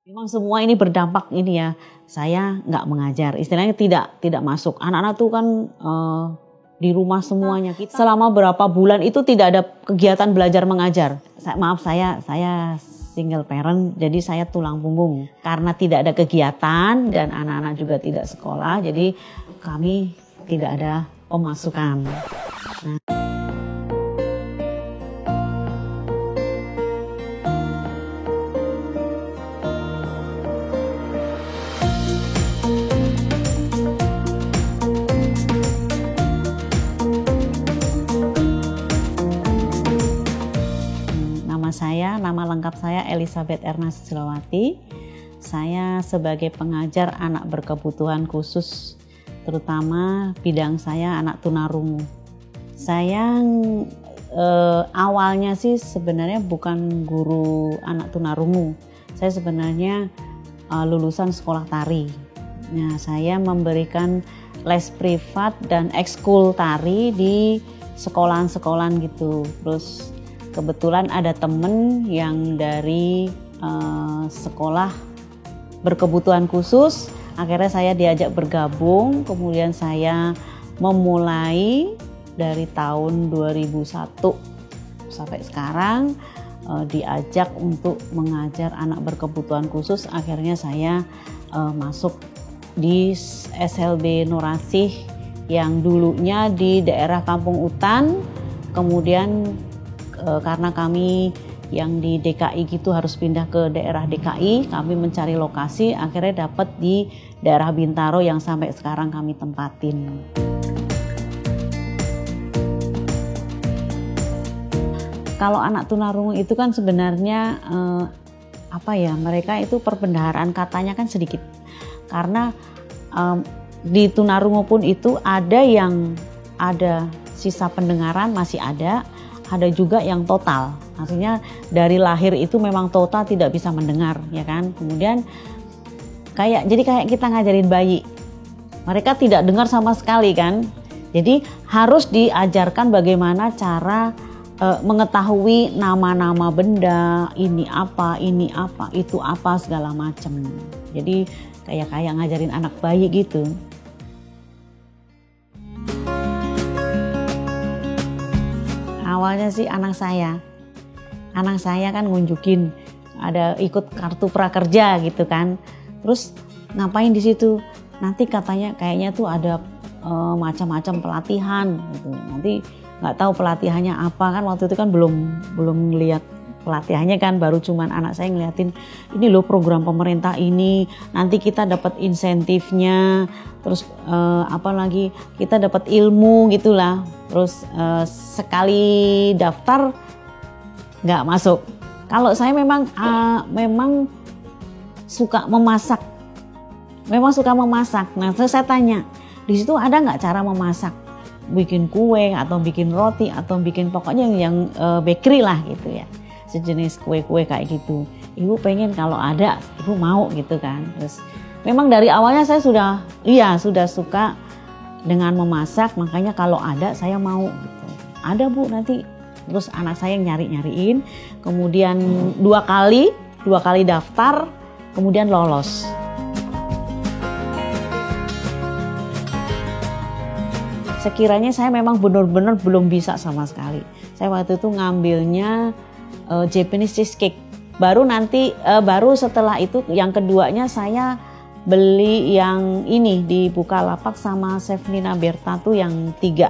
Memang semua ini berdampak ini ya, saya nggak mengajar, istilahnya tidak masuk. Anak-anak tuh kan di rumah semuanya. Selama berapa bulan itu tidak ada kegiatan belajar mengajar. Saya single parent, jadi saya tulang punggung. Karena tidak ada kegiatan dan anak-anak juga tidak sekolah, jadi kami tidak ada pemasukan. Nama lengkap saya Elizabeth Erna Susilo-Wati. Saya sebagai pengajar anak berkebutuhan khusus, terutama bidang saya anak tunarungu. Saya awalnya sih sebenarnya bukan guru anak tunarungu. Saya sebenarnya lulusan sekolah tari. Nah, saya memberikan les privat dan ekskul tari di sekolahan-sekolahan gitu. Terus kebetulan ada temen yang dari sekolah berkebutuhan khusus, akhirnya saya diajak bergabung, kemudian saya memulai dari tahun 2001 sampai sekarang diajak untuk mengajar anak berkebutuhan khusus. Akhirnya saya masuk di SLB Nur Asih yang dulunya di daerah Kampung Utan, kemudian karena kami yang di DKI gitu harus pindah ke daerah DKI, kami mencari lokasi, akhirnya dapat di daerah Bintaro yang sampai sekarang kami tempatin. Kalau anak tunarungu itu kan sebenarnya mereka itu perbendaharaan katanya kan sedikit, karena di tunarungu pun itu ada yang ada sisa pendengaran masih ada juga yang total, artinya dari lahir itu memang total tidak bisa mendengar, ya kan. Kemudian kayak kita ngajarin bayi, mereka tidak dengar sama sekali kan, jadi harus diajarkan bagaimana cara mengetahui nama-nama benda, ini apa, itu apa, segala macam. Jadi kayak ngajarin anak bayi gitu. Awalnya sih anak saya kan ngunjukin ada ikut kartu prakerja gitu kan, terus ngapain di situ, nanti katanya kayaknya tuh ada macam-macam pelatihan gitu. Nanti nggak tahu pelatihannya apa kan, waktu itu kan belum lihat pelatihannya kan, baru cuman anak saya ngeliatin ini loh program pemerintah ini, nanti kita dapat insentifnya, terus apalagi kita dapat ilmu gitulah. Terus sekali daftar nggak masuk. Kalau saya memang suka memasak, Nah terus saya tanya, di situ ada nggak cara memasak, bikin kue atau bikin roti atau bikin pokoknya yang bakery lah gitu ya, sejenis kue-kue kayak gitu. Ibu pengen kalau ada, ibu mau gitu kan. Terus memang dari awalnya saya sudah suka dengan memasak, makanya kalau ada saya mau gitu. Ada Bu nanti, terus anak saya yang nyariin, kemudian dua kali daftar, kemudian lolos. Sekiranya saya memang benar-benar belum bisa sama sekali. Saya waktu itu ngambilnya Japanese cheesecake. Baru setelah itu yang keduanya saya beli yang ini di Bukalapak sama Chef Nina Berta tuh yang tiga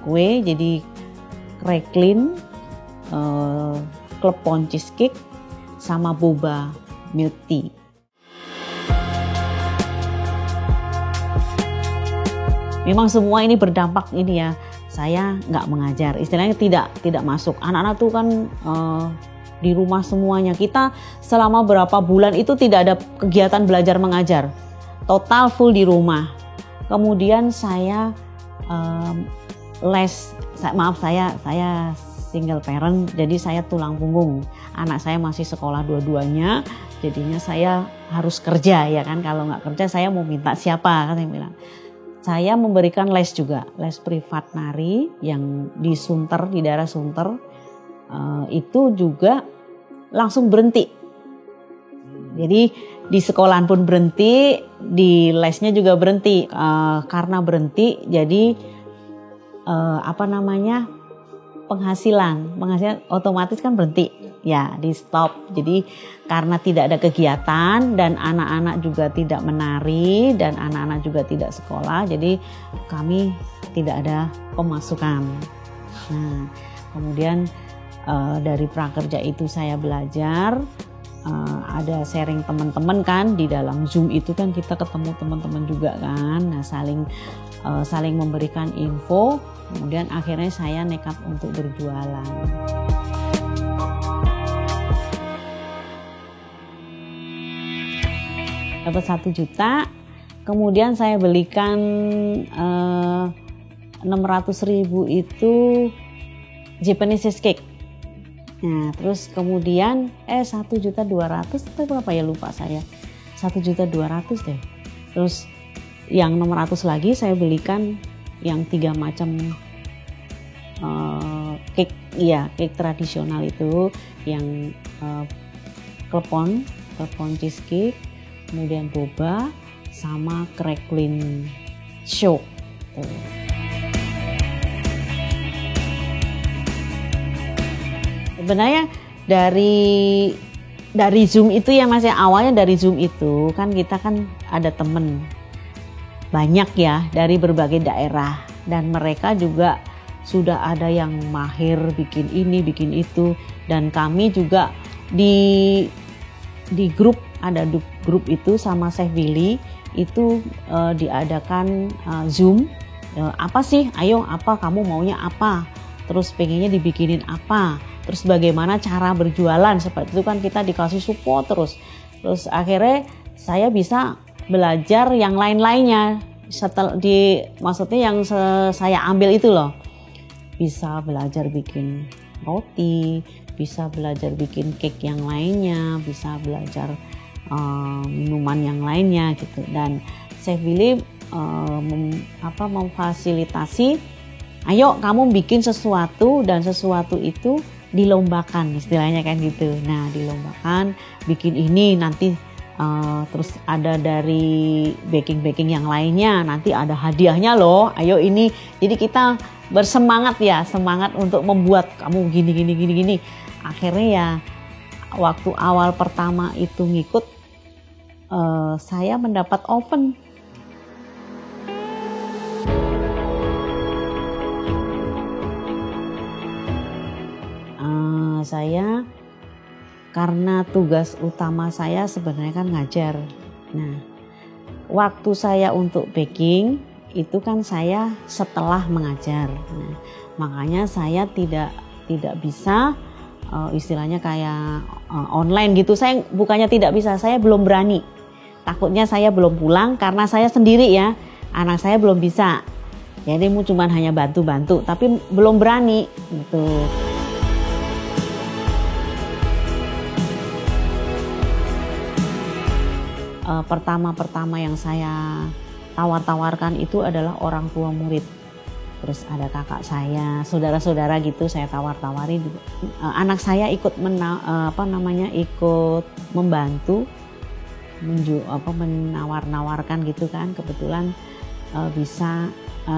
kue, jadi crackling, klepon cheesecake sama boba milk tea. Memang semua ini berdampak ini ya, saya nggak mengajar, istilahnya tidak masuk. Anak-anak tuh kan di rumah semuanya. Kita selama berapa bulan itu tidak ada kegiatan belajar mengajar, total full di rumah. Kemudian saya saya single parent, jadi saya tulang punggung. Anak saya masih sekolah dua-duanya, jadinya saya harus kerja ya kan. Kalau nggak kerja saya mau minta siapa, kan saya bilang. Saya memberikan les juga, les privat nari yang di Sunter, di daerah Sunter. Itu juga langsung berhenti. Jadi di sekolahan pun berhenti, di lesnya juga berhenti. Karena berhenti, jadi penghasilan otomatis kan berhenti, ya di stop. Jadi karena tidak ada kegiatan dan anak-anak juga tidak menari dan anak-anak juga tidak sekolah, jadi kami tidak ada pemasukan. Nah, kemudian dari prakerja itu saya belajar. Ada sharing teman-teman kan, di dalam Zoom itu kan kita ketemu teman-teman juga kan. Nah, saling memberikan info, kemudian akhirnya saya nekat untuk berjualan. Dapat 1 juta, kemudian saya belikan 600.000 itu Japanese cheesecake. Nah, terus kemudian 1.200.000 itu berapa ya, lupa saya. 1.200.000 deh. Terus yang 600 lagi saya belikan yang 3 macam cake, ya cake tradisional itu, yang klepon cheesecake, kemudian boba sama crackling show. Sebenarnya dari Zoom itu ya Mas ya, awalnya dari Zoom itu kan kita kan ada temen banyak ya dari berbagai daerah, dan mereka juga sudah ada yang mahir bikin ini bikin itu, dan kami juga di grup, ada grup itu sama Chef Willy itu diadakan Zoom. Apa sih, ayo apa kamu maunya apa, terus pengennya dibikinin apa, terus bagaimana cara berjualan, seperti itu kan kita dikasih support terus akhirnya saya bisa belajar yang lain-lainnya maksudnya yang saya ambil itu loh, bisa belajar bikin roti, bisa belajar bikin cake yang lainnya, bisa belajar minuman yang lainnya gitu. Dan Chef Willy memfasilitasi, ayo kamu bikin sesuatu, dan sesuatu itu dilombakan, istilahnya kan gitu. Nah, dilombakan bikin ini, nanti terus ada dari baking yang lainnya, nanti ada hadiahnya loh, ayo ini. Jadi kita bersemangat ya, semangat untuk membuat kamu gini. Akhirnya ya waktu awal pertama itu ngikut, saya mendapat oven. Saya karena tugas utama saya sebenarnya kan ngajar. Nah, waktu saya untuk baking itu kan saya setelah mengajar. Nah, makanya saya tidak bisa istilahnya kayak online gitu. Saya bukannya tidak bisa, saya belum berani. Takutnya saya belum pulang karena saya sendiri ya. Anak saya belum bisa. Jadi cuma hanya bantu-bantu, tapi belum berani gitu. Pertama yang saya tawar-tawarkan itu adalah orang tua murid. Terus ada kakak saya, saudara-saudara gitu saya tawar-tawarin. Anak saya ikut ikut membantu menawar-nawarkan gitu kan. Kebetulan bisa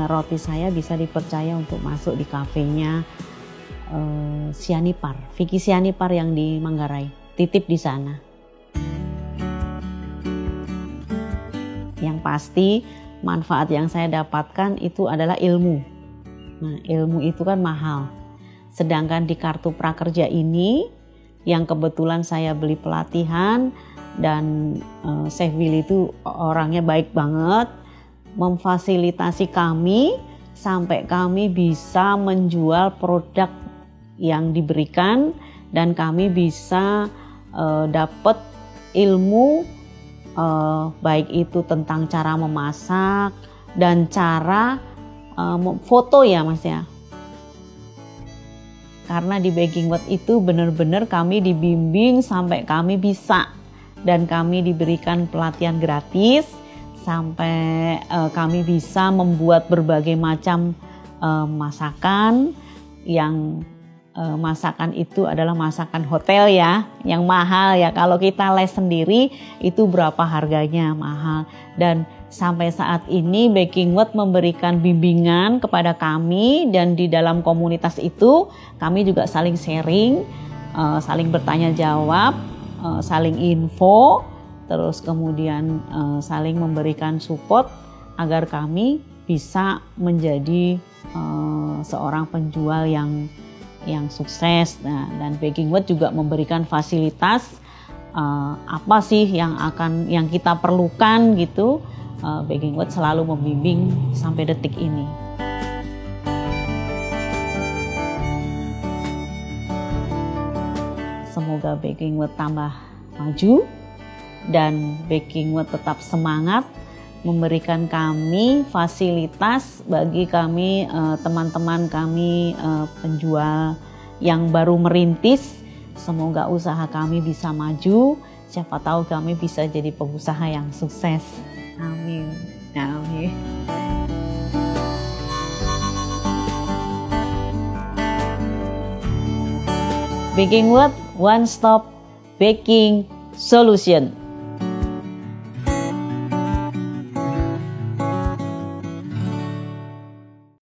roti saya bisa dipercaya untuk masuk di kafenya Sianipar, Vicky Sianipar yang di Manggarai, titip di sana. Yang pasti manfaat yang saya dapatkan itu adalah ilmu. Nah, ilmu itu kan mahal. Sedangkan di kartu prakerja ini yang kebetulan saya beli pelatihan, dan Chef Willy itu orangnya baik banget, memfasilitasi kami sampai kami bisa menjual produk yang diberikan, dan kami bisa dapat ilmu baik itu tentang cara memasak dan cara foto ya Mas ya. Karena di Baking World itu benar-benar kami dibimbing sampai kami bisa, dan kami diberikan pelatihan gratis sampai kami bisa membuat berbagai macam masakan yang masakan itu adalah masakan hotel ya, yang mahal ya. Kalau kita les sendiri itu berapa harganya, mahal. Dan sampai saat ini Baking World memberikan bimbingan kepada kami, dan di dalam komunitas itu kami juga saling sharing, saling bertanya jawab, saling info, terus kemudian saling memberikan support agar kami bisa menjadi seorang penjual yang sukses. Nah, dan Baking World juga memberikan fasilitas apa sih yang kita perlukan gitu. Baking World selalu membimbing sampai detik ini. Semoga Baking World tambah maju dan Baking World tetap semangat memberikan kami fasilitas bagi kami, teman-teman kami penjual yang baru merintis. Semoga usaha kami bisa maju, siapa tahu kami bisa jadi pengusaha yang sukses. Amin. Amin. Baking World, one stop baking solution.